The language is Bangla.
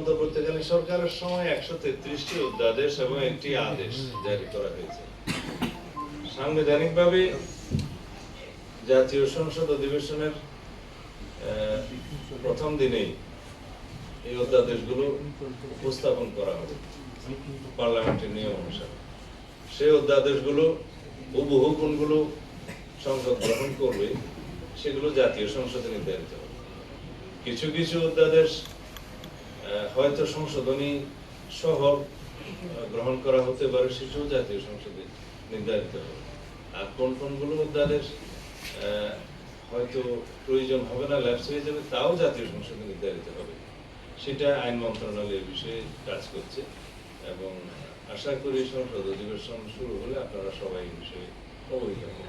অন্তর্বর্তীকালীন সরকারের সময় 133টি অধ্যাদেশ এবং একটি আদেশ জারি করা হয়েছে। সাংবিধানিকভাবে জাতীয় সংসদ অধিবেশনের প্রথম দিনেই এই অধ্যাদেশগুলো উপস্থাপন করা হবে পার্লামেন্টের নিয়ম অনুসারে। সেই অধ্যাদেশগুলো বহু কোনগুলো সংসদ গ্রহণ করবে সেগুলো জাতীয় সংসদে নির্ধারিত হবে। কিছু কিছু অধ্যাদেশ হয়তো সংশোধনী সহ গ্রহণ করা হতে পারে, সেটাও জাতীয় সংসদে নির্ধারিত হবে। আর কোন কোনগুলো অধ্যাদেশ হয়তো প্রয়োজন হবে না, ল্যাপস হয়ে যাবে, তাও জাতীয় সংসদে নির্ধারিত হবে। সেটা আইন মন্ত্রণালয়ের বিষয়ে কাজ করছে এবং আশা করি সংসদ অধিবেশন শুরু হলে আপনারা সবাই এই বিষয়ে অবহিত হবেন।